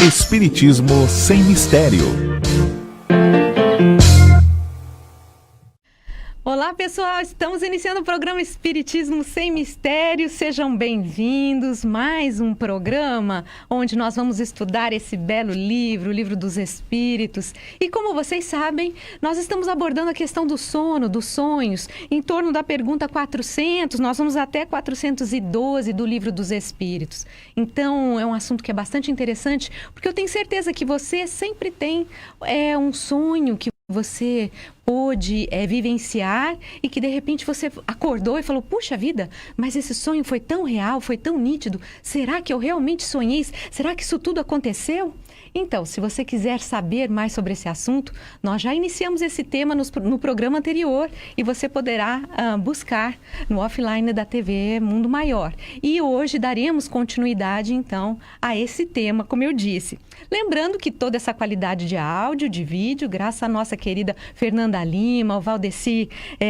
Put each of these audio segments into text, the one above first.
Espiritismo sem mistério. Olá pessoal, estamos iniciando o programa Espiritismo Sem Mistério, sejam bem-vindos, mais um programa onde nós vamos estudar esse belo livro, o Livro dos Espíritos. E como vocês sabem, nós estamos abordando a questão do sono, dos sonhos, em torno da pergunta 400, nós vamos até 412 do Livro dos Espíritos. Então é um assunto que é bastante interessante, porque eu tenho certeza que você sempre tem um sonho que você pôde vivenciar e que de repente você acordou e falou, puxa vida, mas esse sonho foi tão real, foi tão nítido, será que eu realmente sonhei? Será que isso tudo aconteceu? Então, se você quiser saber mais sobre esse assunto, nós já iniciamos esse tema no programa anterior e você poderá buscar no offline da TV Mundo Maior. E hoje daremos continuidade, então, a esse tema, como eu disse. Lembrando que toda essa qualidade de áudio, de vídeo, graças à nossa querida Fernanda Lima, ao Valdeci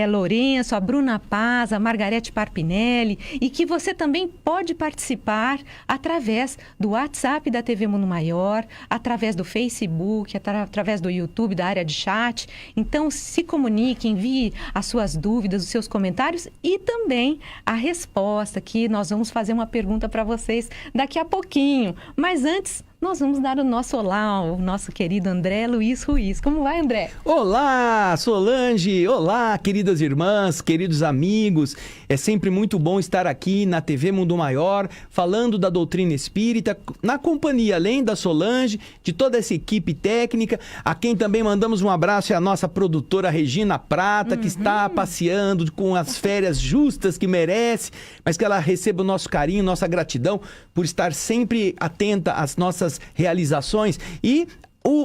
Lourenço, a Bruna Paz, a Margarete Parpinelli, e que você também pode participar através do WhatsApp da TV Mundo Maior, através do Facebook, através do YouTube, da área de chat. Então, se comunique, envie as suas dúvidas, os seus comentários e também a resposta, que nós vamos fazer uma pergunta para vocês daqui a pouquinho. Mas antes, nós vamos dar o nosso olá ao nosso querido André Luiz Ruiz. Como vai, André? Olá, Solange! Olá, queridas irmãs, queridos amigos. É sempre muito bom estar aqui na TV Mundo Maior, falando da doutrina espírita, na companhia, além da Solange, de toda essa equipe técnica, a quem também mandamos um abraço, é a nossa produtora Regina Prata, que está passeando com as férias justas que merece, mas que ela receba o nosso carinho, nossa gratidão por estar sempre atenta às nossas realizações e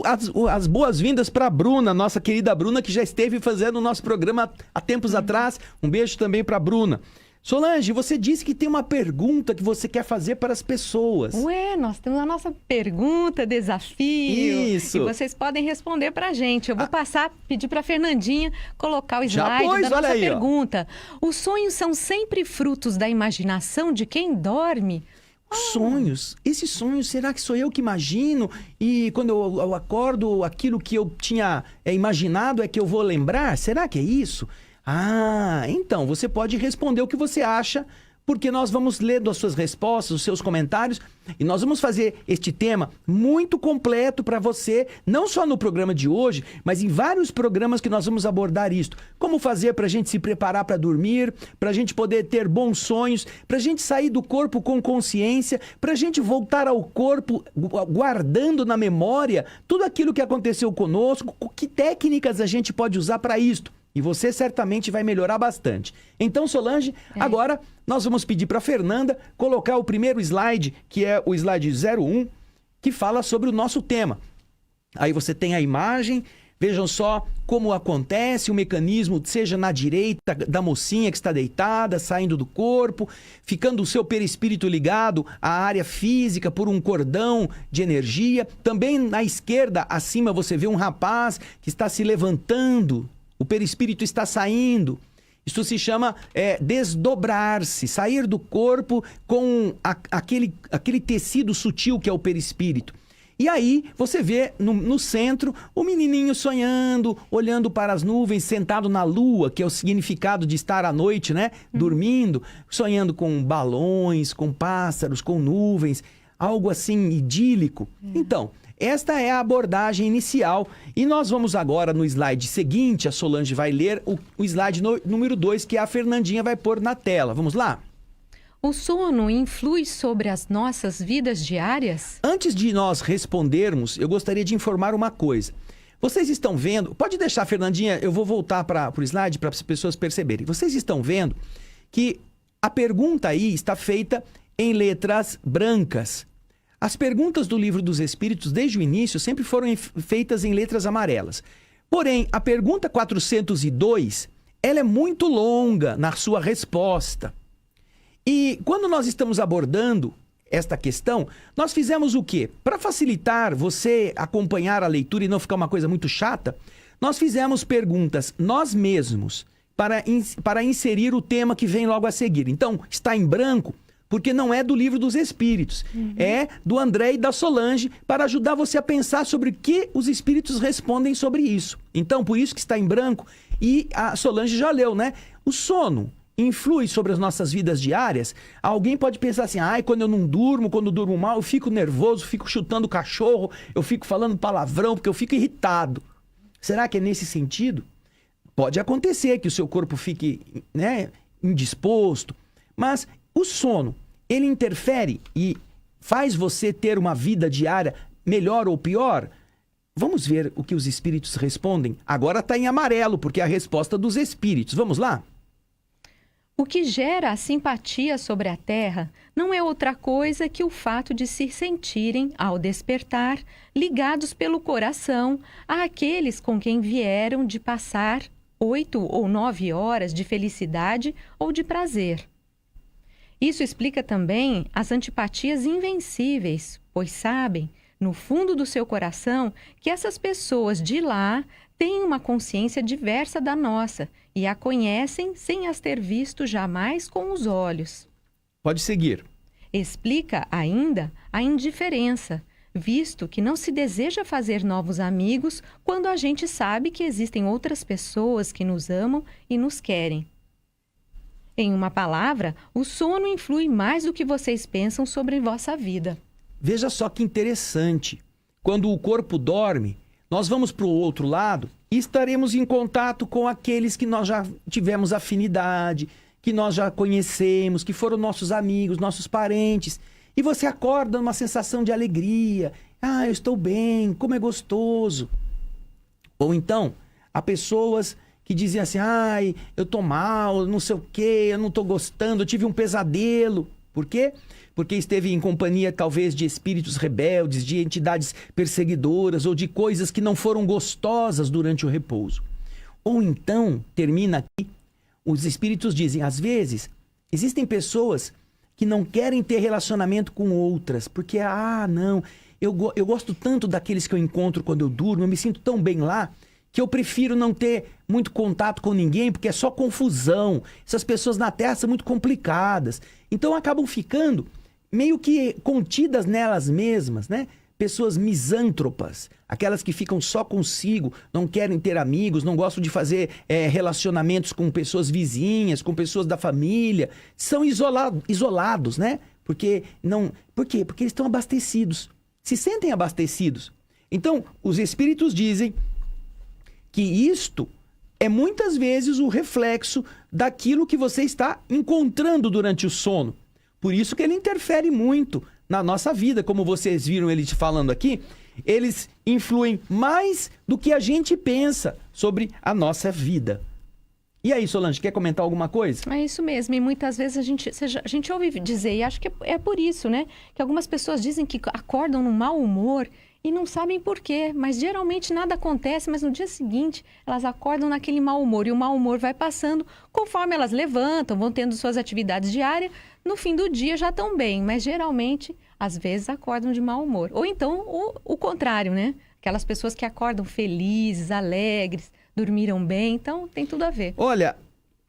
as boas-vindas para a Bruna, nossa querida Bruna, que já esteve fazendo o nosso programa há tempos atrás. Um beijo também para a Bruna. Solange, você disse que tem uma pergunta que você quer fazer para as pessoas. Nós temos a nossa pergunta, desafio. Isso. E vocês podem responder para a gente. Eu vou pedir para a Fernandinha colocar o slide da nossa pergunta. Os sonhos são sempre frutos da imaginação de quem dorme? Sonhos? Esses sonhos, será que sou eu que imagino? E quando eu acordo, aquilo que eu tinha imaginado é que eu vou lembrar? Será que é isso? Então, você pode responder o que você acha, porque nós vamos ler as suas respostas, os seus comentários, e nós vamos fazer este tema muito completo para você, não só no programa de hoje, mas em vários programas que nós vamos abordar isto. Como fazer para a gente se preparar para dormir, para a gente poder ter bons sonhos, para a gente sair do corpo com consciência, para a gente voltar ao corpo guardando na memória tudo aquilo que aconteceu conosco, que técnicas a gente pode usar para isto. E você certamente vai melhorar bastante. Então, Solange, agora nós vamos pedir para a Fernanda colocar o primeiro slide, que é o slide 01, que fala sobre o nosso tema. Aí você tem a imagem, vejam só como acontece o mecanismo, seja na direita da mocinha que está deitada, saindo do corpo, ficando o seu perispírito ligado à área física por um cordão de energia. Também na esquerda, acima, você vê um rapaz que está se levantando. O perispírito está saindo. Isso se chama desdobrar-se, sair do corpo com aquele tecido sutil que é o perispírito. E aí você vê no centro o menininho sonhando, olhando para as nuvens, sentado na lua, que é o significado de estar à noite, né? Dormindo, sonhando com balões, com pássaros, com nuvens, algo assim idílico. Então, esta é a abordagem inicial e nós vamos agora no slide seguinte, a Solange vai ler o slide número 2, que a Fernandinha vai pôr na tela. Vamos lá? O sono influi sobre as nossas vidas diárias? Antes de nós respondermos, eu gostaria de informar uma coisa. Vocês estão vendo... Pode deixar, Fernandinha, eu vou voltar para o slide para as pessoas perceberem. Vocês estão vendo que a pergunta aí está feita em letras brancas. As perguntas do Livro dos Espíritos, desde o início, sempre foram feitas em letras amarelas. Porém, a pergunta 402, ela é muito longa na sua resposta. E quando nós estamos abordando esta questão, nós fizemos o quê? Para facilitar você acompanhar a leitura e não ficar uma coisa muito chata, nós fizemos perguntas nós mesmos para inserir o tema que vem logo a seguir. Então, está em branco porque não é do Livro dos Espíritos. É do André e da Solange, para ajudar você a pensar sobre o que os Espíritos respondem sobre isso. Então, por isso que está em branco. E a Solange já leu, né? O sono influi sobre as nossas vidas diárias? Alguém pode pensar assim, quando eu não durmo, quando eu durmo mal, eu fico nervoso, fico chutando o cachorro, eu fico falando palavrão, porque eu fico irritado. Será que é nesse sentido? Pode acontecer que o seu corpo fique, né, indisposto, mas o sono, ele interfere e faz você ter uma vida diária melhor ou pior? Vamos ver o que os espíritos respondem. Agora está em amarelo, porque é a resposta dos espíritos. Vamos lá? O que gera a simpatia sobre a Terra não é outra coisa que o fato de se sentirem, ao despertar, ligados pelo coração àqueles com quem vieram de passar 8 ou 9 horas de felicidade ou de prazer. Isso explica também as antipatias invencíveis, pois sabem, no fundo do seu coração, que essas pessoas de lá têm uma consciência diversa da nossa e a conhecem sem as ter visto jamais com os olhos. Pode seguir. Explica ainda a indiferença, visto que não se deseja fazer novos amigos quando a gente sabe que existem outras pessoas que nos amam e nos querem. Em uma palavra, o sono influi mais do que vocês pensam sobre vossa vida. Veja só que interessante. Quando o corpo dorme, nós vamos para o outro lado e estaremos em contato com aqueles que nós já tivemos afinidade, que nós já conhecemos, que foram nossos amigos, nossos parentes. E você acorda numa sensação de alegria. Eu estou bem, como é gostoso. Ou então, há pessoas que dizem assim, eu tô mal, não sei o quê, eu não tô gostando, eu tive um pesadelo. Por quê? Porque esteve em companhia talvez de espíritos rebeldes, de entidades perseguidoras ou de coisas que não foram gostosas durante o repouso. Ou então, termina aqui, os espíritos dizem, às vezes, existem pessoas que não querem ter relacionamento com outras, porque, não, eu gosto tanto daqueles que eu encontro quando eu durmo, eu me sinto tão bem lá, que eu prefiro não ter muito contato com ninguém, porque é só confusão. Essas pessoas na Terra são muito complicadas. Então acabam ficando meio que contidas nelas mesmas, né? Pessoas misântropas, aquelas que ficam só consigo, não querem ter amigos, não gostam de fazer relacionamentos com pessoas vizinhas, com pessoas da família. São isolados, né? Por quê? Porque eles estão abastecidos, se sentem abastecidos. Então, os espíritos dizem que isto é muitas vezes o reflexo daquilo que você está encontrando durante o sono. Por isso que ele interfere muito na nossa vida. Como vocês viram ele te falando aqui, eles influem mais do que a gente pensa sobre a nossa vida. E aí, Solange, quer comentar alguma coisa? É isso mesmo, e muitas vezes a gente ouve dizer, e acho que é por isso, né? Que algumas pessoas dizem que acordam num mau humor e não sabem por quê, mas geralmente nada acontece, mas no dia seguinte elas acordam naquele mau humor e o mau humor vai passando conforme elas levantam, vão tendo suas atividades diárias, no fim do dia já estão bem, mas geralmente, às vezes, acordam de mau humor. Ou então o contrário, né? Aquelas pessoas que acordam felizes, alegres, dormiram bem, então tem tudo a ver. Olha,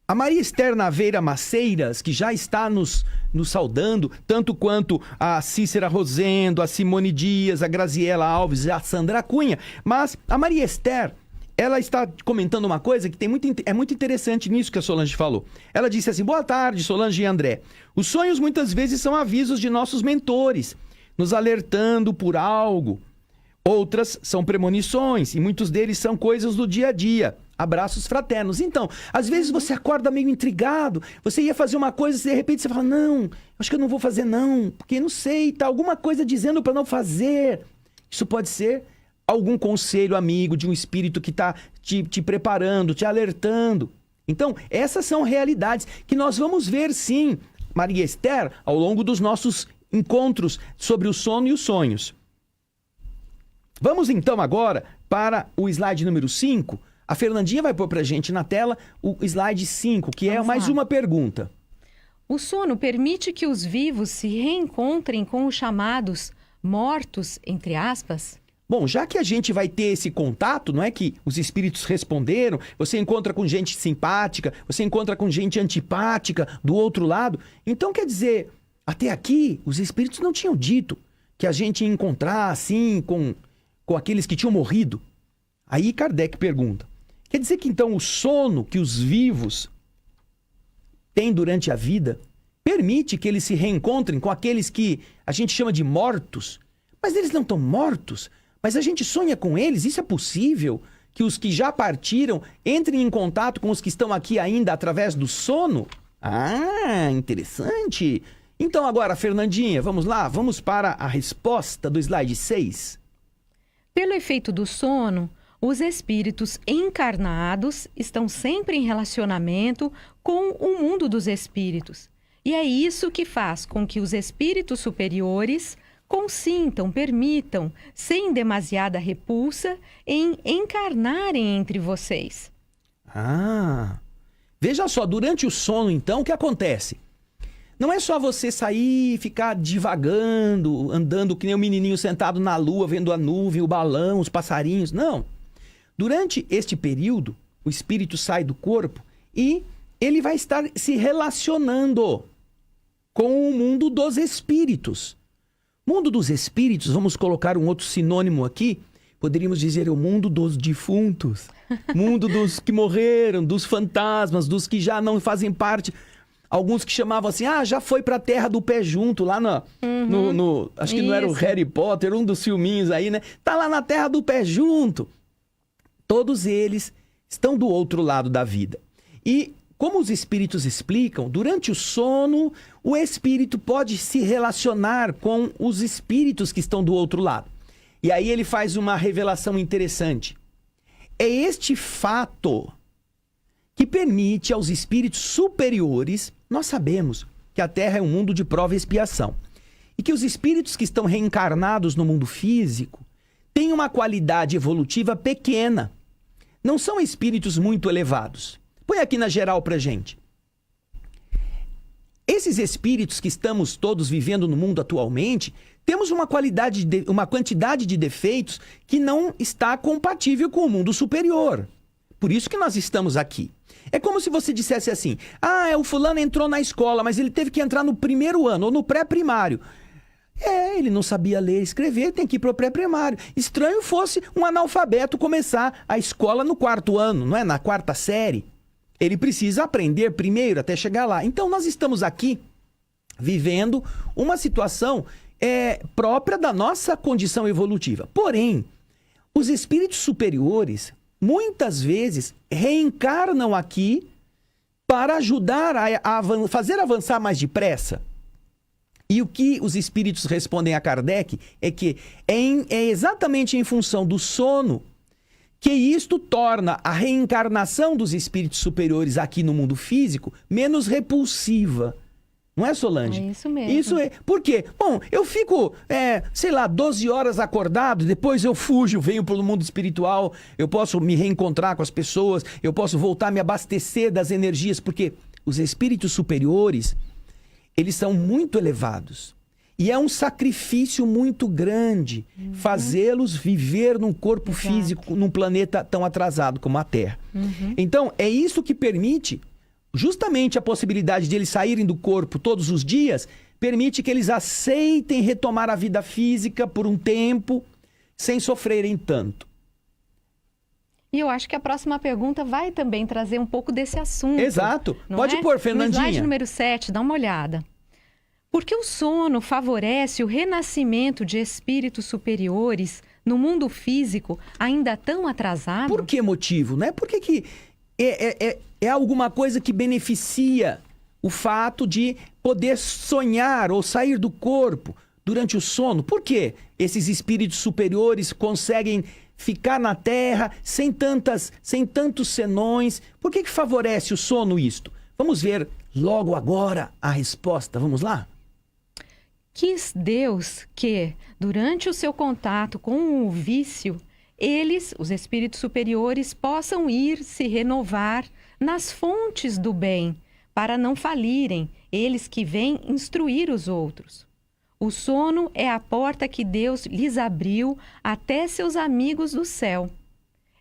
a Maria Esther Naveira Maceiras, que já está nos saudando, tanto quanto a Cícera Rosendo, a Simone Dias, a Graziela Alves e a Sandra Cunha. Mas a Maria Esther, ela está comentando uma coisa que é muito interessante nisso que a Solange falou. Ela disse assim, boa tarde, Solange e André. Os sonhos muitas vezes são avisos de nossos mentores, nos alertando por algo. Outras são premonições e muitos deles são coisas do dia a dia. Abraços fraternos. Então, às vezes você acorda meio intrigado, você ia fazer uma coisa e de repente você fala, não, acho que eu não vou fazer não, porque não sei, tá alguma coisa dizendo para não fazer. Isso pode ser algum conselho amigo de um espírito que está te preparando, te alertando. Então, essas são realidades que nós vamos ver sim, Maria Esther, ao longo dos nossos encontros sobre o sono e os sonhos. Vamos então agora para o slide número 5. A Fernandinha vai pôr para a gente na tela o slide 5, que é mais uma pergunta. O sono permite que os vivos se reencontrem com os chamados mortos, entre aspas? Bom, já que a gente vai ter esse contato, não é que os espíritos responderam, você encontra com gente simpática, você encontra com gente antipática do outro lado. Então, quer dizer, até aqui, os espíritos não tinham dito que a gente ia encontrar assim com aqueles que tinham morrido. Aí Kardec pergunta, quer dizer que então o sono que os vivos têm durante a vida permite que eles se reencontrem com aqueles que a gente chama de mortos? Mas eles não estão mortos? Mas a gente sonha com eles? Isso é possível? Que os que já partiram entrem em contato com os que estão aqui ainda através do sono? Ah, interessante! Então agora, Fernandinha, vamos lá? Vamos para a resposta do slide 6. Pelo efeito do sono, os espíritos encarnados estão sempre em relacionamento com o mundo dos espíritos. E é isso que faz com que os espíritos superiores consintam, permitam, sem demasiada repulsa, em encarnarem entre vocês. Ah, veja só, durante o sono, então, o que acontece? Não é só você sair e ficar divagando, andando que nem um menininho sentado na lua, vendo a nuvem, o balão, os passarinhos. Não. Durante este período, o espírito sai do corpo e ele vai estar se relacionando com o mundo dos espíritos. Mundo dos espíritos, vamos colocar um outro sinônimo aqui, poderíamos dizer o mundo dos defuntos, mundo dos que morreram, dos fantasmas, dos que já não fazem parte. Alguns que chamavam assim, já foi pra terra do pé junto, lá no acho que não era o Harry Potter, um dos filminhos aí, né? Tá lá na terra do pé junto. Todos eles estão do outro lado da vida. E como os espíritos explicam, durante o sono, o espírito pode se relacionar com os espíritos que estão do outro lado. E aí ele faz uma revelação interessante. É este fato que permite aos espíritos superiores, nós sabemos que a Terra é um mundo de prova e expiação, e que os espíritos que estão reencarnados no mundo físico têm uma qualidade evolutiva pequena. Não são espíritos muito elevados. Põe aqui na geral pra gente. Esses espíritos que estamos todos vivendo no mundo atualmente, temos uma quantidade de defeitos que não está compatível com o mundo superior. Por isso que nós estamos aqui. É como se você dissesse assim, o fulano entrou na escola, mas ele teve que entrar no primeiro ano ou no pré-primário. Ele não sabia ler e escrever, tem que ir para o pré-primário. Estranho fosse um analfabeto começar a escola no 4º ano, não é? Na 4ª série. Ele precisa aprender primeiro até chegar lá. Então, nós estamos aqui vivendo uma situação própria da nossa condição evolutiva. Porém, os espíritos superiores, muitas vezes, reencarnam aqui para ajudar a fazer avançar mais depressa. E o que os espíritos respondem a Kardec é que é exatamente em função do sono que isto torna a reencarnação dos espíritos superiores aqui no mundo físico menos repulsiva. Não é, Solange? É isso mesmo. Isso é. Por quê? Bom, eu fico, 12 horas acordado, depois eu fujo, venho para o mundo espiritual, eu posso me reencontrar com as pessoas, eu posso voltar a me abastecer das energias, porque os espíritos superiores, eles são muito elevados. E é um sacrifício muito grande fazê-los viver num corpo físico, num planeta tão atrasado como a Terra. Então, é isso que permite, justamente a possibilidade de eles saírem do corpo todos os dias, permite que eles aceitem retomar a vida física por um tempo, sem sofrerem tanto. E eu acho que a próxima pergunta vai também trazer um pouco desse assunto. Exato. Pode pôr, Fernandinha. No slide número 7, dá uma olhada. Porque o sono favorece o renascimento de espíritos superiores no mundo físico ainda tão atrasado? Por que motivo, né? Por que é alguma coisa que beneficia o fato de poder sonhar ou sair do corpo durante o sono? Por que esses espíritos superiores conseguem ficar na Terra sem tantos senões? Por que favorece o sono isto? Vamos ver logo agora a resposta. Vamos lá? Quis Deus que, durante o seu contato com o vício, eles, os espíritos superiores, possam ir se renovar nas fontes do bem, para não falirem, eles que vêm instruir os outros. O sono é a porta que Deus lhes abriu até seus amigos do céu.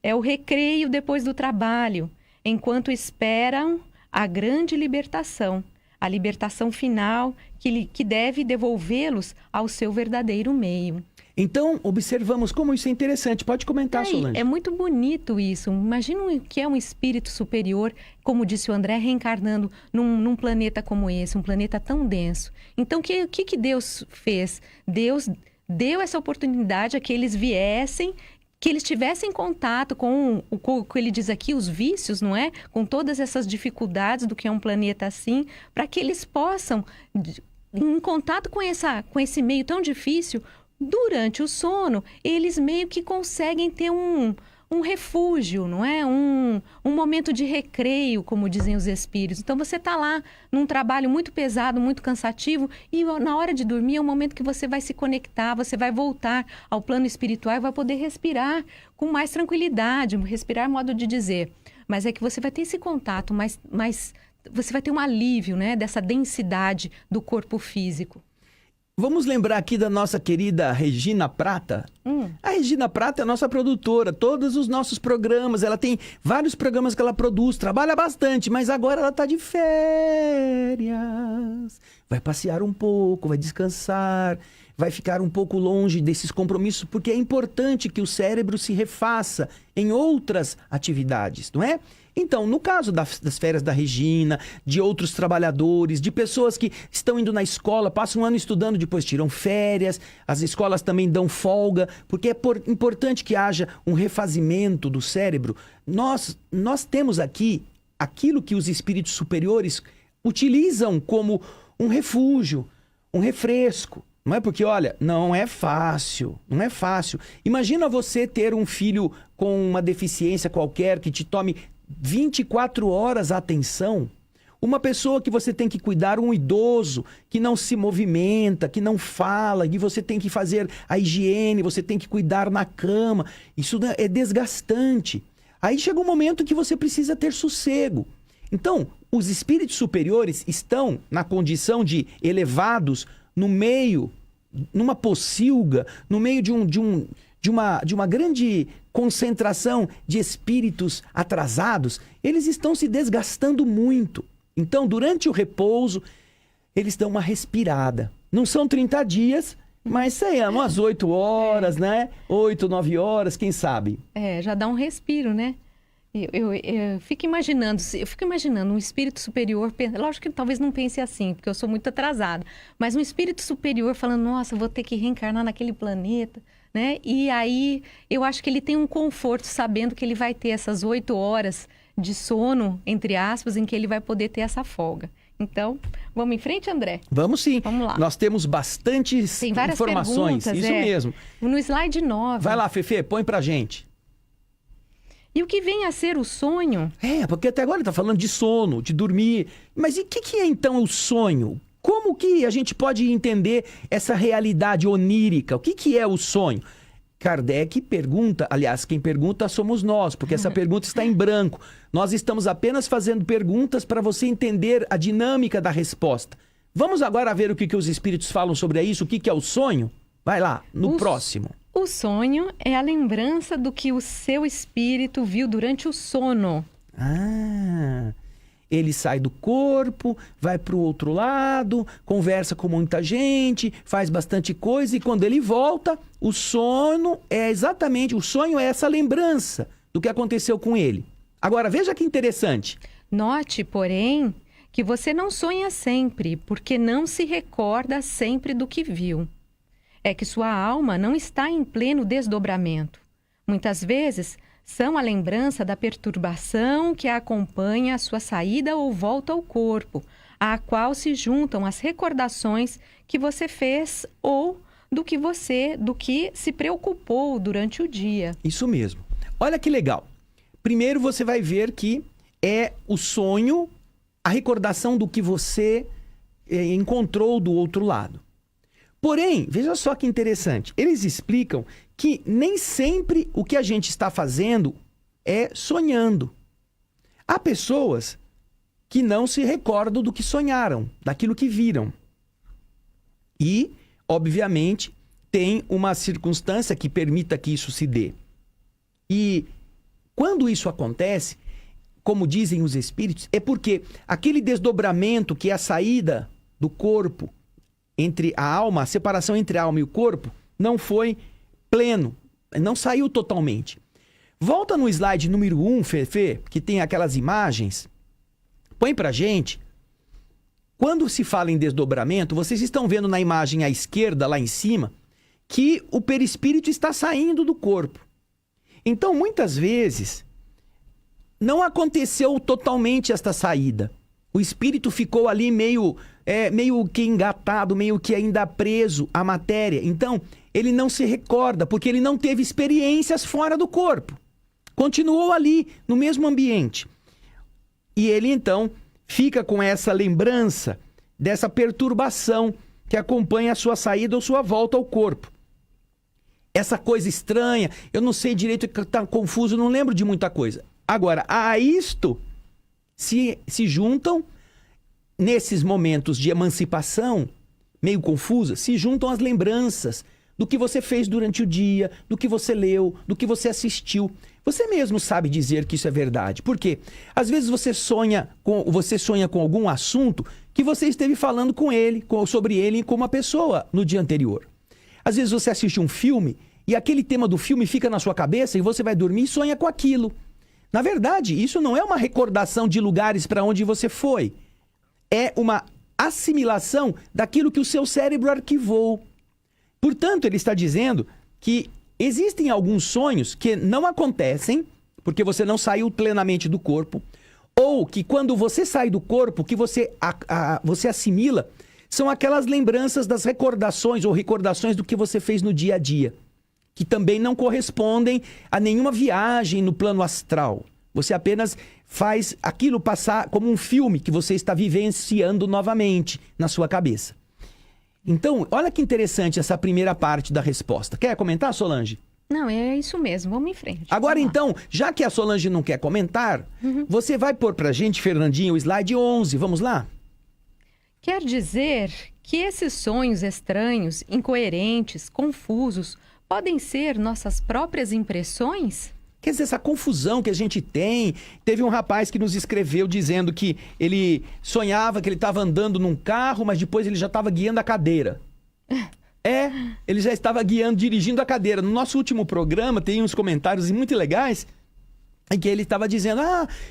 É o recreio depois do trabalho, enquanto esperam a grande libertação, a libertação final que deve devolvê-los ao seu verdadeiro meio. Então, observamos como isso é interessante. Pode comentar, Solange. É muito bonito isso. Imagina o que é um espírito superior, como disse o André, reencarnando num planeta como esse, um planeta tão denso. Então, o que Deus fez? Deus deu essa oportunidade a que eles viessem, que eles tivessem contato com o que ele diz aqui, os vícios, não é? Com todas essas dificuldades do que é um planeta assim, para que eles possam, em contato com esse meio tão difícil, durante o sono, eles meio que conseguem ter um refúgio, não é? Um momento de recreio, como dizem os espíritos. Então, você está lá num trabalho muito pesado, muito cansativo, e na hora de dormir é o momento que você vai se conectar, você vai voltar ao plano espiritual e vai poder respirar com mais tranquilidade, respirar modo de dizer. Mas é que você vai ter esse contato, mas você vai ter um alívio, né, dessa densidade do corpo físico. Vamos lembrar aqui da nossa querida Regina Prata. A Regina Prata é a nossa produtora, todos os nossos programas, ela tem vários programas que ela produz, trabalha bastante, mas agora ela está de férias. Vai passear um pouco, vai descansar, vai ficar um pouco longe desses compromissos, porque é importante que o cérebro se refaça em outras atividades, não é? Então, no caso das férias da Regina, de outros trabalhadores, de pessoas que estão indo na escola, passam um ano estudando, depois tiram férias, as escolas também dão folga, porque é importante que haja um refazimento do cérebro. Nós temos aqui aquilo que os espíritos superiores utilizam como um refúgio, um refresco. Não é porque, olha, não é fácil. Imagina você ter um filho com uma deficiência qualquer que te tome 24 horas a atenção. Uma pessoa que você tem que cuidar, um idoso que não se movimenta, que não fala, e você tem que fazer a higiene, você tem que cuidar na cama. Isso é desgastante. Aí chega um momento que você precisa ter sossego. Então, os espíritos superiores estão na condição de elevados no meio, numa pocilga, no meio de uma grande concentração de espíritos atrasados. Eles estão se desgastando muito. Então, durante o repouso, eles dão uma respirada. Não são 30 dias, mas sei lá, umas 8 horas, né? 8, 9 horas, quem sabe? Já dá um respiro, né? Eu fico imaginando um espírito superior, lógico que talvez não pense assim, porque eu sou muito atrasada, mas um espírito superior falando, nossa, eu vou ter que reencarnar naquele planeta, né? E aí eu acho que ele tem um conforto sabendo que ele vai ter essas 8 horas de sono, entre aspas, em que ele vai poder ter essa folga. Então, vamos em frente, André? Vamos sim. Vamos lá. Nós temos bastantes tem várias informações. Perguntas, isso mesmo. No slide 9. Vai lá, Fefe, põe pra gente. E o que vem a ser o sonho? Porque até agora ele está falando de sono, de dormir. Mas e o que é então o sonho? Como que a gente pode entender essa realidade onírica? O que é o sonho? Kardec pergunta, aliás, quem pergunta somos nós, porque essa pergunta está em branco. Nós estamos apenas fazendo perguntas para você entender a dinâmica da resposta. Vamos agora ver o que os espíritos falam sobre isso, o que é o sonho? Vai lá, no próximo. O sonho é a lembrança do que o seu espírito viu durante o sono. Ele sai do corpo, vai para o outro lado, conversa com muita gente, faz bastante coisa e quando ele volta, o sonho é essa lembrança do que aconteceu com ele. Agora, veja que interessante. Note, porém, que você não sonha sempre, porque não se recorda sempre do que viu. É que sua alma não está em pleno desdobramento. Muitas vezes, são a lembrança da perturbação que acompanha a sua saída ou volta ao corpo, à qual se juntam as recordações que você fez ou do que se preocupou durante o dia. Isso mesmo. Olha que legal. Primeiro você vai ver que é o sonho, a recordação do que você encontrou do outro lado. Porém, veja só que interessante, eles explicam que nem sempre o que a gente está fazendo é sonhando. Há pessoas que não se recordam do que sonharam, daquilo que viram. E obviamente, tem uma circunstância que permita que isso se dê. E quando isso acontece, como dizem os espíritos, é porque aquele desdobramento que é a saída do corpo entre a alma, a separação entre a alma e o corpo, não foi pleno, não saiu totalmente. Volta no slide número 1, Fefe, que tem aquelas imagens. Põe pra gente. Quando se fala em desdobramento, vocês estão vendo na imagem à esquerda, lá em cima, que o perispírito está saindo do corpo. Então, muitas vezes, não aconteceu totalmente esta saída. O espírito ficou ali meio que engatado, meio que ainda preso à matéria. Então, ele não se recorda, porque ele não teve experiências fora do corpo. Continuou ali, no mesmo ambiente. E ele, então, fica com essa lembrança dessa perturbação que acompanha a sua saída ou sua volta ao corpo. Essa coisa estranha, eu não sei direito, está confuso, não lembro de muita coisa. Agora, a isto se juntam, nesses momentos de emancipação, meio confusa, se juntam as lembranças do que você fez durante o dia, do que você leu, do que você assistiu. Você mesmo sabe dizer que isso é verdade. Por quê? Às vezes você sonha com algum assunto que você esteve falando sobre ele com uma pessoa no dia anterior. Às vezes você assiste um filme e aquele tema do filme fica na sua cabeça e você vai dormir e sonha com aquilo. Na verdade, isso não é uma recordação de lugares para onde você foi. É uma assimilação daquilo que o seu cérebro arquivou. Portanto, ele está dizendo que existem alguns sonhos que não acontecem porque você não saiu plenamente do corpo, ou que quando você sai do corpo, que você assimila, são aquelas lembranças das recordações ou recordações do que você fez no dia a dia, que também não correspondem a nenhuma viagem no plano astral. Você apenas faz aquilo passar como um filme que você está vivenciando novamente na sua cabeça. Então, olha que interessante essa primeira parte da resposta. Quer comentar, Solange? Não, é isso mesmo. Vamos em frente. Agora, então, já que a Solange não quer comentar, você vai pôr pra gente, Fernandinho, o slide 11. Vamos lá? Quer dizer que esses sonhos estranhos, incoerentes, confusos, podem ser nossas próprias impressões? Quer dizer, essa confusão que a gente tem. Teve um rapaz que nos escreveu dizendo que ele sonhava que ele estava andando num carro, mas depois ele já estava guiando a cadeira. Ele já estava dirigindo a cadeira. No nosso último programa tem uns comentários muito legais em que ele estava dizendo,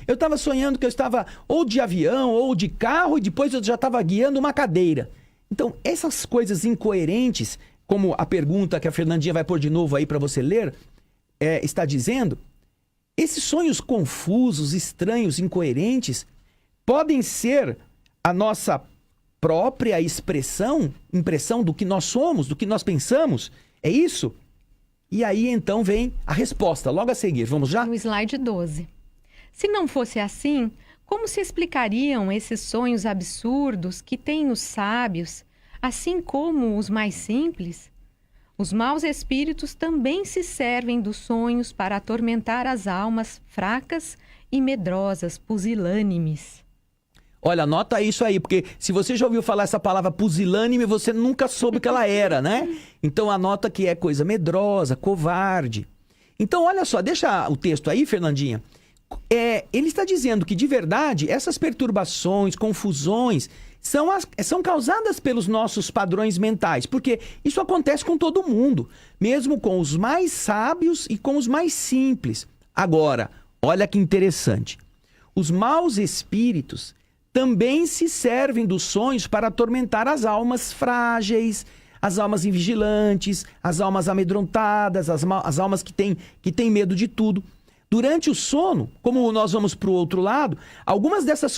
eu estava sonhando que eu estava ou de avião ou de carro e depois eu já estava guiando uma cadeira. Então, essas coisas incoerentes, como a pergunta que a Fernandinha vai pôr de novo aí para você ler, está dizendo, esses sonhos confusos, estranhos, incoerentes, podem ser a nossa própria impressão do que nós somos, do que nós pensamos. É isso? E aí, então, vem a resposta, logo a seguir. Vamos já? No slide 12. Se não fosse assim, como se explicariam esses sonhos absurdos que têm os sábios, assim como os mais simples? Os maus espíritos também se servem dos sonhos para atormentar as almas fracas e medrosas, pusilânimes. Olha, anota isso aí, porque se você já ouviu falar essa palavra pusilânime, você nunca soube que ela era, né? Então anota que é coisa medrosa, covarde. Então olha só, deixa o texto aí, Fernandinha. Ele está dizendo que de verdade essas perturbações, confusões, são causadas pelos nossos padrões mentais, porque isso acontece com todo mundo, mesmo com os mais sábios e com os mais simples. Agora, olha que interessante. Os maus espíritos também se servem dos sonhos para atormentar as almas frágeis, as almas invigilantes, as almas amedrontadas, as almas que têm medo de tudo. Durante o sono, como nós vamos para o outro lado, algumas dessas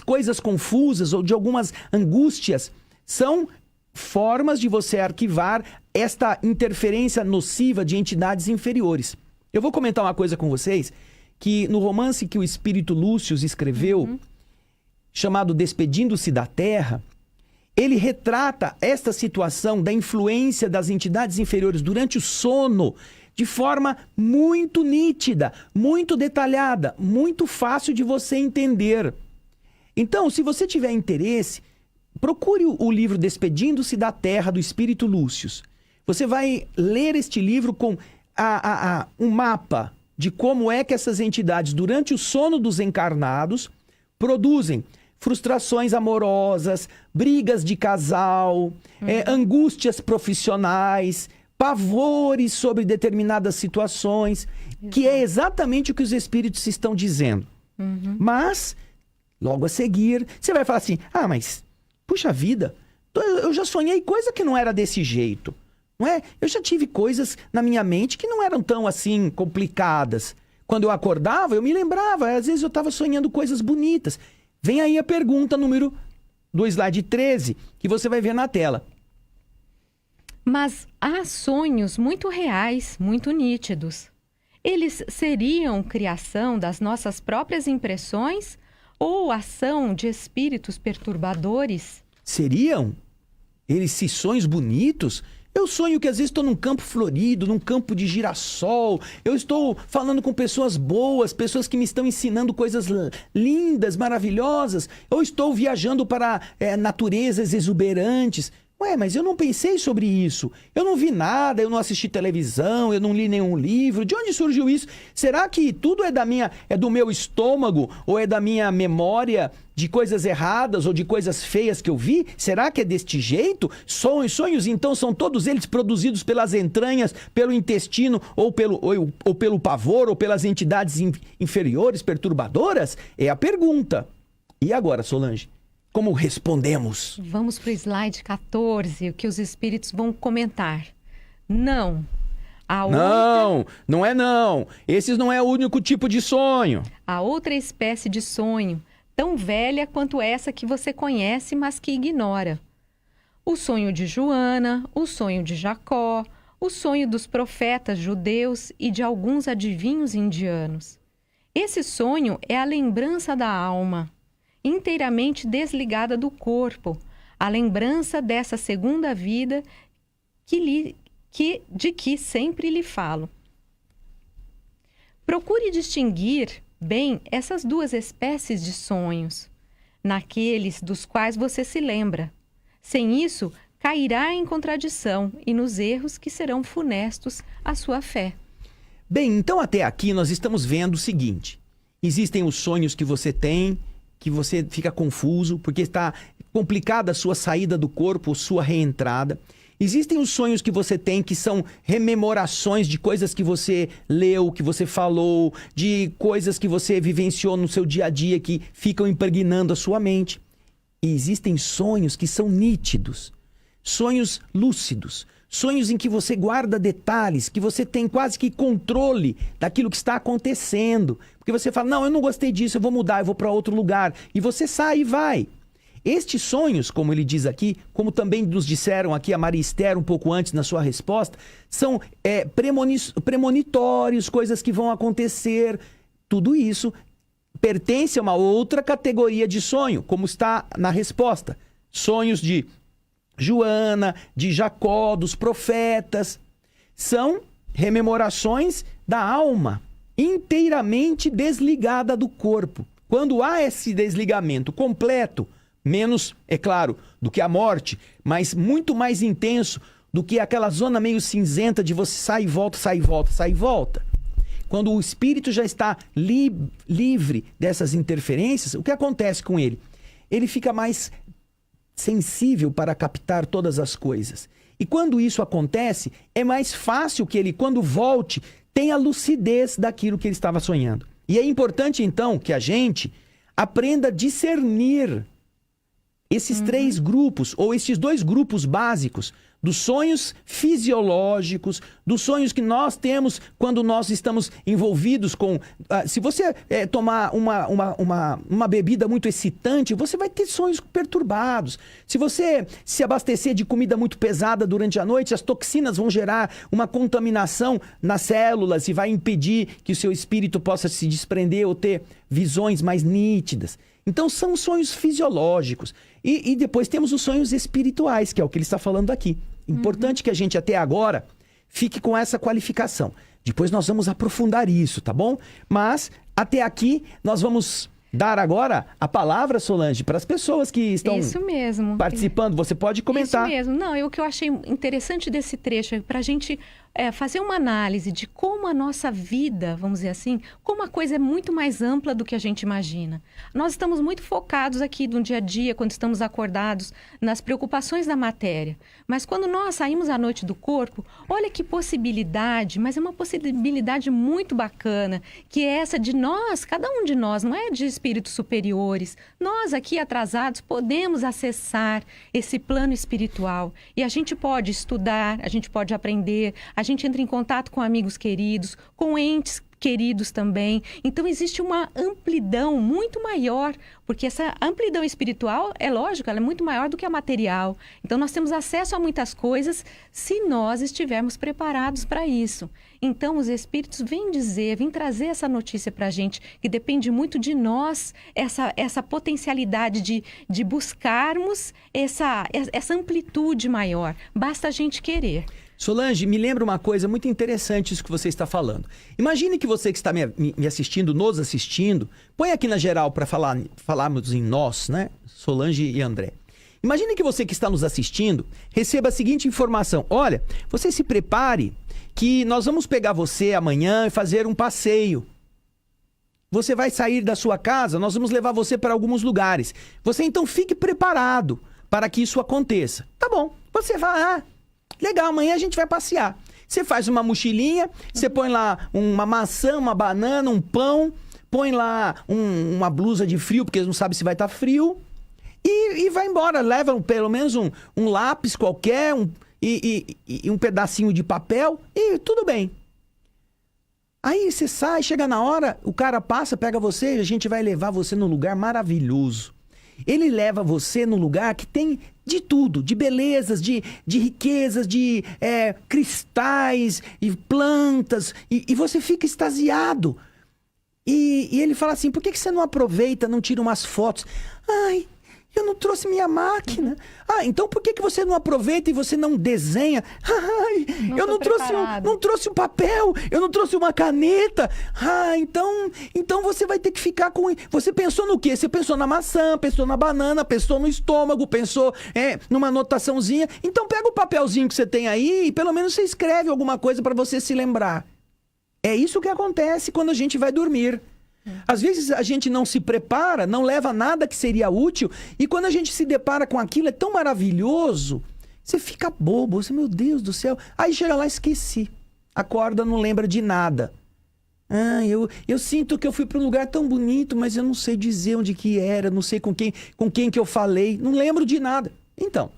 coisas confusas ou de algumas angústias são formas de você arquivar esta interferência nociva de entidades inferiores. Eu vou comentar uma coisa com vocês, que no romance que o espírito Lúcio escreveu, chamado Despedindo-se da Terra, ele retrata esta situação da influência das entidades inferiores durante o sono de forma muito nítida, muito detalhada, muito fácil de você entender. Então, se você tiver interesse, procure o livro Despedindo-se da Terra, do Espírito Lúcius. Você vai ler este livro com um mapa de como é que essas entidades, durante o sono dos encarnados, produzem frustrações amorosas, brigas de casal, angústias profissionais, pavores sobre determinadas situações, que é exatamente o que os espíritos estão dizendo. Mas, logo a seguir, você vai falar assim, mas, puxa vida, eu já sonhei coisa que não era desse jeito, não é? Eu já tive coisas na minha mente que não eram tão, assim, complicadas. Quando eu acordava, eu me lembrava, às vezes eu estava sonhando coisas bonitas. Vem aí a pergunta do slide 13, que você vai ver na tela. Mas há sonhos muito reais, muito nítidos. Eles seriam criação das nossas próprias impressões ou ação de espíritos perturbadores? Seriam? Esses sonhos bonitos? Eu sonho que às vezes estou num campo florido, num campo de girassol. Eu estou falando com pessoas boas, pessoas que me estão ensinando coisas lindas, maravilhosas. Eu estou viajando para naturezas exuberantes. Mas eu não pensei sobre isso. Eu não vi nada, eu não assisti televisão, eu não li nenhum livro. De onde surgiu isso? Será que tudo é do meu estômago ou é da minha memória de coisas erradas ou de coisas feias que eu vi? Será que é deste jeito? Sonhos, então, são todos eles produzidos pelas entranhas, pelo intestino ou pelo pavor ou pelas entidades inferiores, perturbadoras? É a pergunta. E agora, Solange? Como respondemos? Vamos para o slide 14, o que os espíritos vão comentar. Não. Não é não. Esses não é o único tipo de sonho. A outra espécie de sonho, tão velha quanto essa que você conhece, mas que ignora. O sonho de Joana, o sonho de Jacó, o sonho dos profetas judeus e de alguns adivinhos indianos. Esse sonho é a lembrança da alma, inteiramente desligada do corpo, a lembrança dessa segunda vida de que sempre lhe falo. Procure distinguir bem essas duas espécies de sonhos, naqueles dos quais você se lembra. Sem isso, cairá em contradição e nos erros que serão funestos à sua fé. Bem, então até aqui nós estamos vendo o seguinte: existem os sonhos que você tem, que você fica confuso, porque está complicada a sua saída do corpo, sua reentrada. Existem os sonhos que você tem, que são rememorações de coisas que você leu, que você falou, de coisas que você vivenciou no seu dia a dia, que ficam impregnando a sua mente. E existem sonhos que são nítidos, sonhos lúcidos, sonhos em que você guarda detalhes, que você tem quase que controle daquilo que está acontecendo. Porque você fala, não, eu não gostei disso, eu vou mudar, eu vou para outro lugar. E você sai e vai. Estes sonhos, como ele diz aqui, como também nos disseram aqui a Maria Esther um pouco antes na sua resposta, são premonitórios, coisas que vão acontecer. Tudo isso pertence a uma outra categoria de sonho, como está na resposta. Sonhos de Joana, de Jacó, dos profetas. São rememorações da alma, inteiramente desligada do corpo. Quando há esse desligamento completo, menos, é claro, do que a morte, mas muito mais intenso do que aquela zona meio cinzenta de você sai e volta, sai e volta, sai e volta. Quando o espírito já está livre dessas interferências, o que acontece com ele? Ele fica mais sensível para captar todas as coisas. E quando isso acontece, é mais fácil que ele, quando volte, tenha lucidez daquilo que ele estava sonhando. E é importante, então, que a gente aprenda a discernir esses três grupos, ou esses dois grupos básicos, dos sonhos fisiológicos, dos sonhos que nós temos quando nós estamos envolvidos com... se você tomar uma bebida muito excitante, você vai ter sonhos perturbados. Se você se abastecer de comida muito pesada durante a noite, as toxinas vão gerar uma contaminação nas células e vai impedir que o seu espírito possa se desprender ou ter visões mais nítidas. Então, são sonhos fisiológicos. E depois temos os sonhos espirituais, que é o que ele está falando aqui. Importante que a gente, até agora, fique com essa qualificação. Depois nós vamos aprofundar isso, tá bom? Mas, até aqui, nós vamos dar agora a palavra, Solange, para as pessoas que estão Isso mesmo. participando. Você pode comentar. Isso mesmo. Não, o que eu achei interessante desse trecho é para a gente fazer uma análise de como a nossa vida, vamos dizer assim, como a coisa é muito mais ampla do que a gente imagina. Nós estamos muito focados aqui no dia a dia, quando estamos acordados, nas preocupações da matéria. Mas quando nós saímos à noite do corpo, olha que possibilidade, mas é uma possibilidade muito bacana, que é essa de nós, cada um de nós, não é de espíritos superiores. Nós aqui atrasados podemos acessar esse plano espiritual. E a gente pode estudar, a gente pode aprender, a gente entra em contato com amigos queridos, com entes queridos também. Então, existe uma amplidão muito maior, porque essa amplidão espiritual, é lógico, ela é muito maior do que a material. Então, nós temos acesso a muitas coisas se nós estivermos preparados para isso. Então, os espíritos vêm trazer essa notícia para a gente, que depende muito de nós, essa potencialidade de buscarmos essa amplitude maior. Basta a gente querer. Solange, me lembra uma coisa muito interessante isso que você está falando. Imagine que você que está me assistindo, nos assistindo, põe aqui na geral para falarmos em nós, né? Solange e André. Imagine que você que está nos assistindo receba a seguinte informação. Olha, você se prepare que nós vamos pegar você amanhã e fazer um passeio. Você vai sair da sua casa, nós vamos levar você para alguns lugares. Você então fique preparado para que isso aconteça. Tá bom, você vai legal, amanhã a gente vai passear. Você faz uma mochilinha, você põe lá uma maçã, uma banana, um pão, põe lá uma blusa de frio, porque não sabe se vai estar frio, e vai embora. Leva pelo menos um lápis qualquer e um pedacinho de papel e tudo bem. Aí você sai, chega na hora, o cara passa, pega você e a gente vai levar você num lugar maravilhoso. Ele leva você num lugar que tem de tudo, de belezas, de riquezas, de cristais e plantas, e você fica extasiado. E ele fala assim, por que você não aproveita, não tira umas fotos? Ai, eu não trouxe minha máquina. Então por que você não aproveita e você não desenha? Ai, eu não trouxe um papel, eu não trouxe uma caneta. Então você vai ter que ficar com... Você pensou no quê? Você pensou na maçã, pensou na banana, pensou no estômago, pensou numa anotaçãozinha. Então pega o papelzinho que você tem aí e pelo menos você escreve alguma coisa para você se lembrar. É isso que acontece quando a gente vai dormir. Às vezes a gente não se prepara, não leva nada que seria útil, e quando a gente se depara com aquilo, é tão maravilhoso, você fica bobo, você, meu Deus do céu. Aí chega lá, esqueci. Acorda, não lembra de nada. Eu sinto que eu fui para um lugar tão bonito, mas eu não sei dizer onde que era, não sei com quem que eu falei, não lembro de nada. Então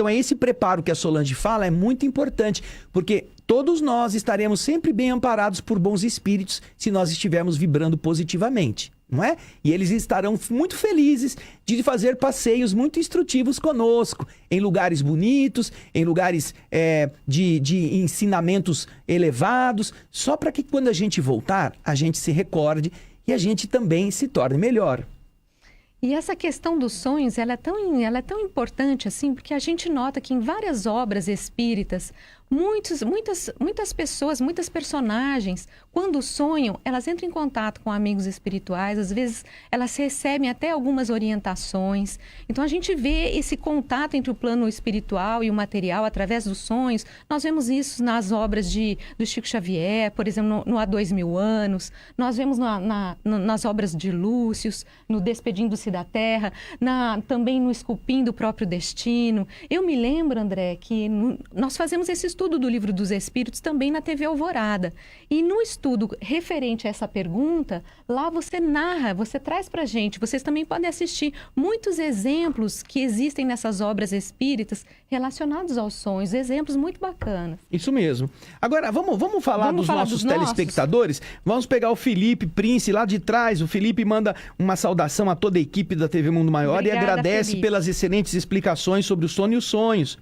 é esse preparo que a Solange fala, é muito importante, porque todos nós estaremos sempre bem amparados por bons espíritos se nós estivermos vibrando positivamente, não é? E eles estarão muito felizes de fazer passeios muito instrutivos conosco, em lugares bonitos, em lugares de ensinamentos elevados, só para que quando a gente voltar, a gente se recorde e a gente também se torne melhor. E essa questão dos sonhos, ela é tão importante assim, porque a gente nota que em várias obras espíritas, muitas pessoas, muitas personagens, quando sonham, elas entram em contato com amigos espirituais, às vezes elas recebem até algumas orientações. Então a gente vê esse contato entre o plano espiritual e o material através dos sonhos. Nós vemos isso nas obras do Chico Xavier, por exemplo, no Há 2000 Anos. Nós vemos nas obras de Lúcius, no Despedindo-se da Terra, também no Esculpindo o Próprio Destino. Eu me lembro, André, que nós fazemos esse estudo do Livro dos Espíritos também na TV Alvorada. E no estudo referente a essa pergunta, lá você narra, você traz pra gente, vocês também podem assistir muitos exemplos que existem nessas obras espíritas relacionados aos sonhos, exemplos muito bacanas. Isso mesmo. Agora, vamos falar dos nossos telespectadores? Vamos pegar o Felipe Prince lá de trás. O Felipe manda uma saudação a toda a equipe da TV Mundo Maior. Obrigada, e agradece, Felipe, pelas excelentes explicações sobre o sono e os sonhos.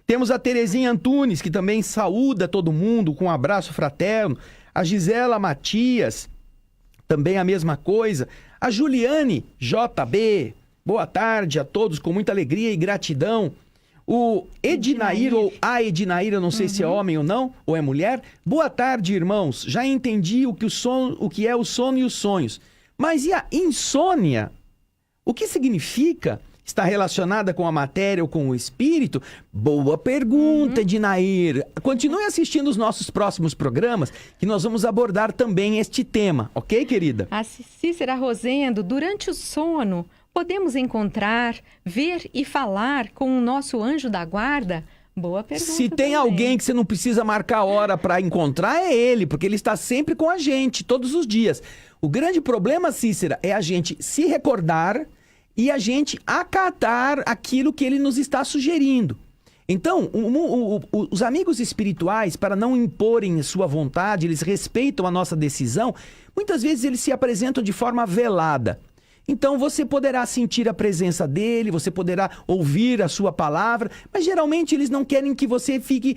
Temos a Terezinha Antunes, que também saúda todo mundo com um abraço fraterno. A Gisela Matias, também a mesma coisa. A Juliane JB, boa tarde a todos, com muita alegria e gratidão. O Ednair, ou a Ednair, eu não sei se é homem ou não, ou é mulher. Boa tarde, irmãos. Já entendi o que é o sono e os sonhos. Mas e a insônia? O que significa? Está relacionada com a matéria ou com o espírito? Boa pergunta, Ednair. Continue assistindo os nossos próximos programas, que nós vamos abordar também este tema, ok, querida? A Cícera Rosendo, durante o sono, podemos encontrar, ver e falar com o nosso anjo da guarda? Boa pergunta. Se tem também. alguém que você não precisa marcar hora para encontrar, é ele, porque ele está sempre com a gente, todos os dias. O grande problema, Cícera, é a gente se recordar e a gente acatar aquilo que ele nos está sugerindo. Então, os amigos espirituais, para não imporem sua vontade, eles respeitam a nossa decisão, muitas vezes eles se apresentam de forma velada. Então, você poderá sentir a presença dele, você poderá ouvir a sua palavra, mas geralmente eles não querem que você fique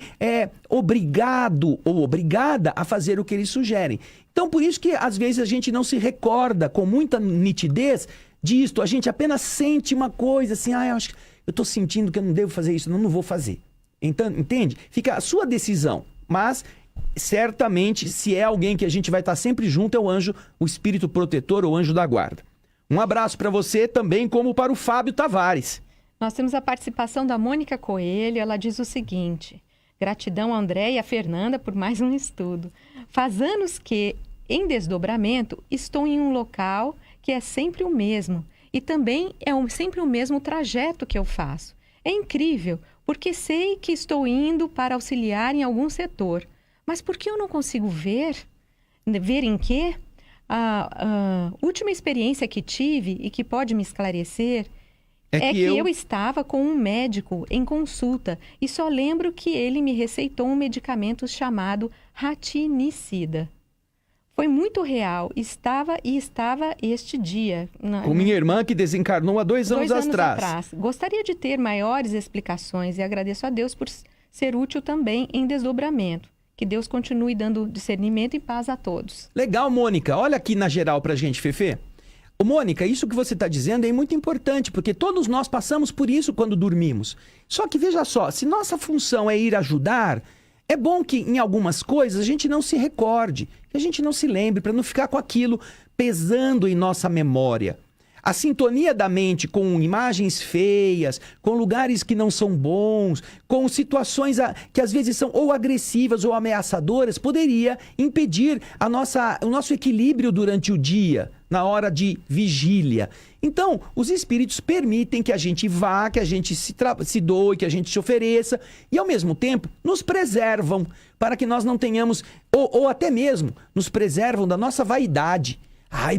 obrigado ou obrigada a fazer o que eles sugerem. Então, por isso que às vezes a gente não se recorda com muita nitidez disto, a gente apenas sente uma coisa assim, eu estou sentindo que eu não devo fazer isso, não vou fazer. Então, entende? Fica a sua decisão, mas certamente se é alguém que a gente vai estar sempre junto é o anjo, o espírito protetor ou anjo da guarda. Um abraço para você também, como para o Fábio Tavares. Nós temos a participação da Mônica Coelho, ela diz o seguinte: gratidão a André e a Fernanda por mais um estudo. Faz anos que, em desdobramento, estou em um local que é sempre o mesmo e também é sempre o mesmo trajeto que eu faço. É incrível, porque sei que estou indo para auxiliar em algum setor. Mas por que eu não consigo ver? Ver em quê? A última experiência que tive e que pode me esclarecer é que eu estava com um médico em consulta e só lembro que ele me receitou um medicamento chamado ratinicida. Foi muito real, estava este dia. Com minha irmã que desencarnou há 2 anos atrás. Gostaria de ter maiores explicações e agradeço a Deus por ser útil também em desdobramento. Que Deus continue dando discernimento e paz a todos. Legal, Mônica. Olha aqui na geral pra gente, Fefê. Ô, Mônica, isso que você está dizendo é muito importante, porque todos nós passamos por isso quando dormimos. Só que veja só, se nossa função é ir ajudar, é bom que em algumas coisas a gente não se recorde, que a gente não se lembre, para não ficar com aquilo pesando em nossa memória. A sintonia da mente com imagens feias, com lugares que não são bons, com situações que às vezes são ou agressivas ou ameaçadoras, poderia impedir o nosso equilíbrio durante o dia, na hora de vigília. Então, os espíritos permitem que a gente vá, que a gente se doe, que a gente se ofereça e, ao mesmo tempo, nos preservam para que nós não tenhamos, ou até mesmo nos preservam da nossa vaidade.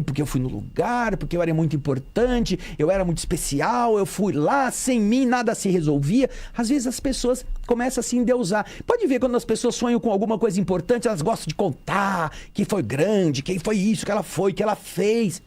Porque eu fui no lugar, porque eu era muito importante, eu era muito especial, eu fui lá, sem mim nada se resolvia. Às vezes as pessoas começam a se endeusar. Pode ver quando as pessoas sonham com alguma coisa importante, elas gostam de contar que foi grande, quem foi isso, que ela foi, que ela fez.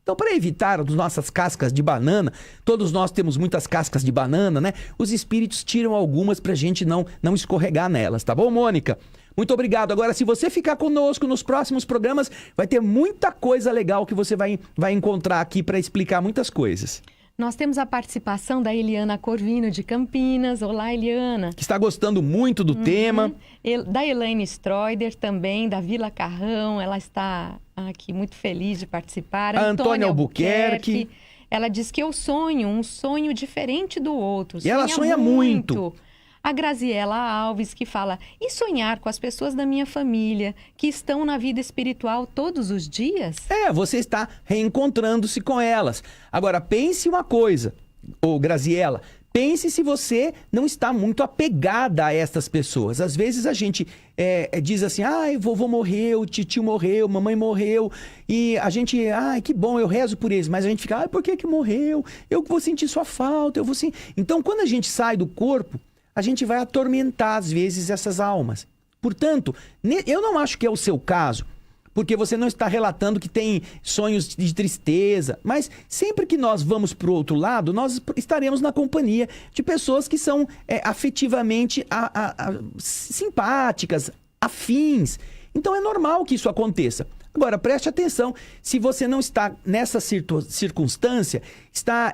Então, para evitar as nossas cascas de banana, todos nós temos muitas cascas de banana, né? Os espíritos tiram algumas pra gente não escorregar nelas, tá bom, Mônica? Muito obrigado. Agora, se você ficar conosco nos próximos programas, vai ter muita coisa legal que você vai encontrar aqui para explicar muitas coisas. Nós temos a participação da Eliana Corvino, de Campinas. Olá, Eliana. Que está gostando muito do tema. Da Elaine Stroider também, da Vila Carrão. Ela está aqui muito feliz de participar. A Antônia Albuquerque. Ela diz que eu sonho um sonho diferente do outro. E ela sonha muito. A Graziela Alves, que fala: e sonhar com as pessoas da minha família, que estão na vida espiritual todos os dias? Você está reencontrando-se com elas. Agora, pense uma coisa, Graziela, pense se você não está muito apegada a estas pessoas. Às vezes a gente diz assim, vovô morreu, titio morreu, mamãe morreu, e a gente, que bom, eu rezo por eles, mas a gente fica, por que morreu? Eu vou sentir sua falta, eu vou sentir... Então, quando a gente sai do corpo, a gente vai atormentar, às vezes, essas almas. Portanto, eu não acho que é o seu caso, porque você não está relatando que tem sonhos de tristeza, mas sempre que nós vamos para o outro lado, nós estaremos na companhia de pessoas que são afetivamente simpáticas, afins. Então, é normal que isso aconteça. Agora, preste atenção, se você não está nessa circunstância, está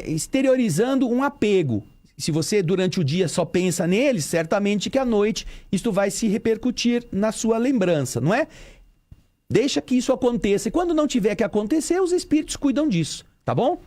exteriorizando um apego. Se você, durante o dia, só pensa neles, certamente que à noite isto vai se repercutir na sua lembrança, não é? Deixa que isso aconteça. E quando não tiver que acontecer, os espíritos cuidam disso, tá bom?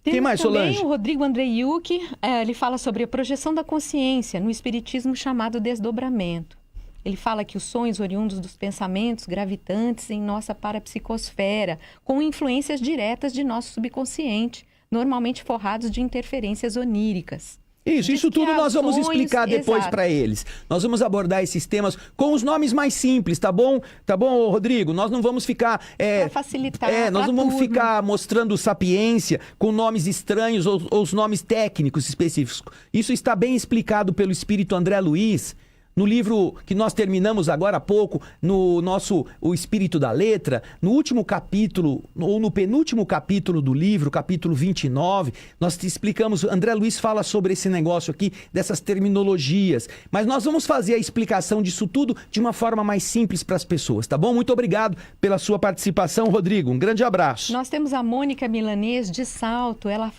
Quem mais, Solange? Também o Rodrigo Andreyuk, ele fala sobre a projeção da consciência no espiritismo chamado desdobramento. Ele fala que os sonhos oriundos dos pensamentos gravitantes em nossa parapsicosfera, com influências diretas de nosso subconsciente, normalmente forrados de interferências oníricas. Isso tudo nós vamos explicar depois para eles. Nós vamos abordar esses temas com os nomes mais simples, tá bom? Tá bom, Rodrigo? Nós não vamos ficar... para facilitar, nós não vamos ficar mostrando sapiência com nomes estranhos ou os nomes técnicos específicos. Isso está bem explicado pelo espírito André Luiz, no livro que nós terminamos agora há pouco, no nosso O Espírito da Letra, no último capítulo, ou no penúltimo capítulo do livro, capítulo 29, nós te explicamos, André Luiz fala sobre esse negócio aqui, dessas terminologias, mas nós vamos fazer a explicação disso tudo de uma forma mais simples para as pessoas, tá bom? Muito obrigado pela sua participação, Rodrigo. Um grande abraço. Nós temos a Mônica Milanês de Salto, ela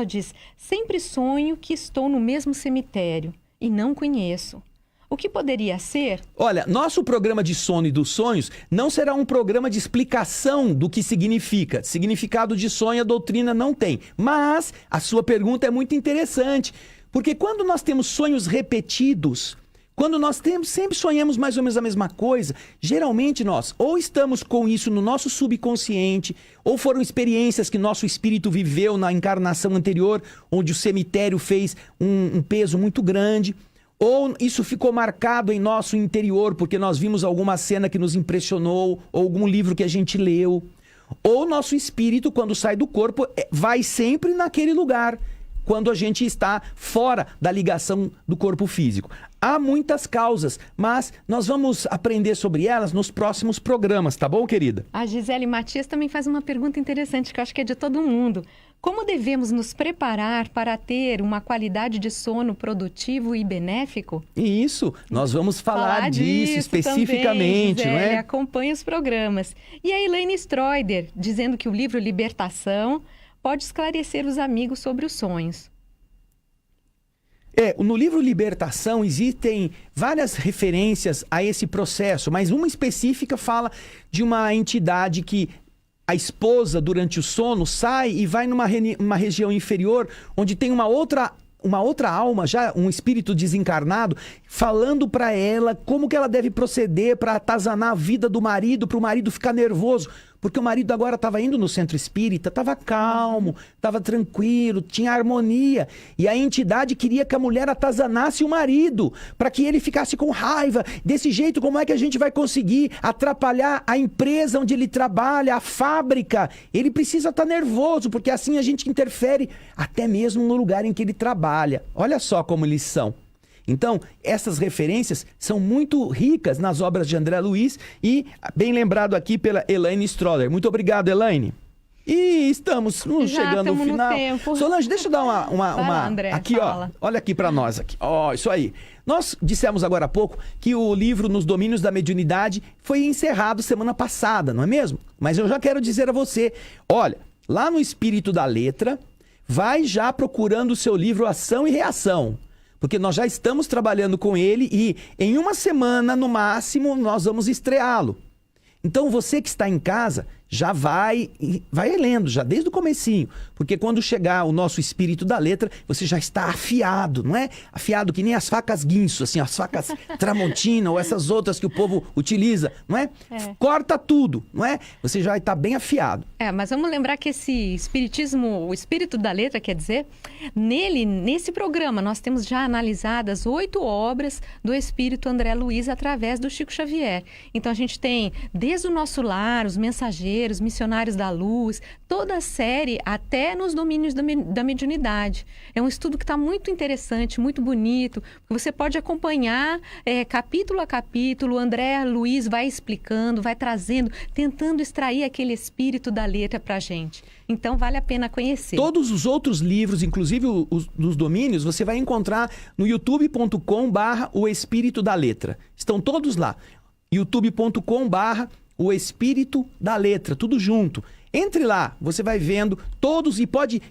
diz, sempre sonho que estou no mesmo cemitério e não conheço. O que poderia ser? Olha, nosso programa de sono e dos sonhos não será um programa de explicação do que significa. Significado de sonho a doutrina não tem. Mas a sua pergunta é muito interessante. Porque quando nós temos sonhos repetidos, quando nós sempre sonhamos mais ou menos a mesma coisa, geralmente nós ou estamos com isso no nosso subconsciente, ou foram experiências que nosso espírito viveu na encarnação anterior, onde o cemitério fez um peso muito grande. Ou isso ficou marcado em nosso interior, porque nós vimos alguma cena que nos impressionou, ou algum livro que a gente leu. Ou nosso espírito, quando sai do corpo, vai sempre naquele lugar, quando a gente está fora da ligação do corpo físico. Há muitas causas, mas nós vamos aprender sobre elas nos próximos programas, tá bom, querida? A Gisele Matias também faz uma pergunta interessante, que eu acho que é de todo mundo. Como devemos nos preparar para ter uma qualidade de sono produtivo e benéfico? Isso, nós vamos falar disso especificamente, também, Gisele, não é? Acompanhe os programas. E a Elaine Stroider, dizendo que o livro Libertação pode esclarecer os amigos sobre os sonhos. No livro Libertação existem várias referências a esse processo, mas uma específica fala de uma entidade que a esposa, durante o sono, sai e vai numa região inferior, onde tem uma outra alma, já um espírito desencarnado, falando para ela como que ela deve proceder para atazanar a vida do marido, para o marido ficar nervoso. Porque o marido agora estava indo no centro espírita, estava calmo, estava tranquilo, tinha harmonia. E a entidade queria que a mulher atazanasse o marido, para que ele ficasse com raiva. Desse jeito, como é que a gente vai conseguir atrapalhar a empresa onde ele trabalha, a fábrica? Ele precisa estar nervoso, porque assim a gente interfere até mesmo no lugar em que ele trabalha. Olha só como eles são. Então, essas referências são muito ricas nas obras de André Luiz e bem lembrado aqui pela Elaine Stroller. Muito obrigado, Elaine. E estamos chegando no final. Tempo. Solange, deixa eu dar uma André, aqui, fala. ó. Olha aqui para nós aqui. Ó, isso aí. Nós dissemos agora há pouco que o livro Nos Domínios da Mediunidade foi encerrado semana passada, não é mesmo? Mas eu já quero dizer a você, olha, lá no Espírito da Letra, vai já procurando o seu livro Ação e Reação. Porque nós já estamos trabalhando com ele e em uma semana, no máximo, nós vamos estreá-lo. Então, você que está em casa, já vai lendo, já desde o comecinho. Porque quando chegar o nosso Espírito da Letra, você já está afiado, não é? Afiado que nem as facas guinso, assim, as facas Tramontina ou essas outras que o povo utiliza, não é? Corta tudo, não é? Você já vai estar bem afiado. Mas vamos lembrar que esse espiritismo, o Espírito da Letra, quer dizer, nesse programa, nós temos já analisadas 8 obras do Espírito André Luiz através do Chico Xavier. Então, a gente tem, desde o Nosso Lar, os Mensageiros, Missionários da Luz, toda a série até nos domínios da mediunidade. É um estudo que está muito interessante, muito bonito. Você pode acompanhar capítulo a capítulo. O André Luiz vai explicando, vai trazendo, tentando extrair aquele espírito da letra para a gente. Então, vale a pena conhecer. Todos os outros livros, inclusive os dos domínios, você vai encontrar no youtube.com/o Espírito da Letra. Estão todos lá. youtube.com/o Espírito da Letra, tudo junto. Entre lá, você vai vendo todos e pode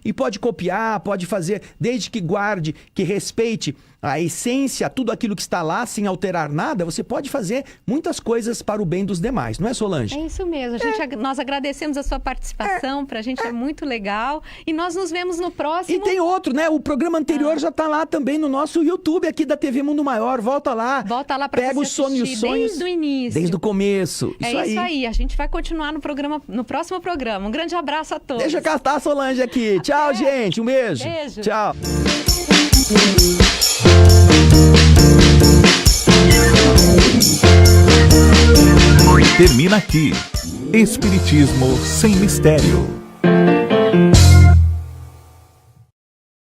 copiar, pode fazer, desde que guarde, que respeite a essência, tudo aquilo que está lá, sem alterar nada, você pode fazer muitas coisas para o bem dos demais, não é, Solange? É isso mesmo. Nós agradecemos a sua participação, pra gente é muito legal. E nós nos vemos no próximo. E tem outro, né? O programa anterior já tá lá também no nosso YouTube aqui da TV Mundo Maior. Volta lá. Volta lá pra pega você os sonhos, desde o início. Desde o começo. Isso aí. A gente vai continuar no próximo programa. Um grande abraço a todos. Deixa eu catar a Solange aqui. Tchau, gente. Um beijo. Beijo. Tchau. Termina aqui. Espiritismo sem mistério.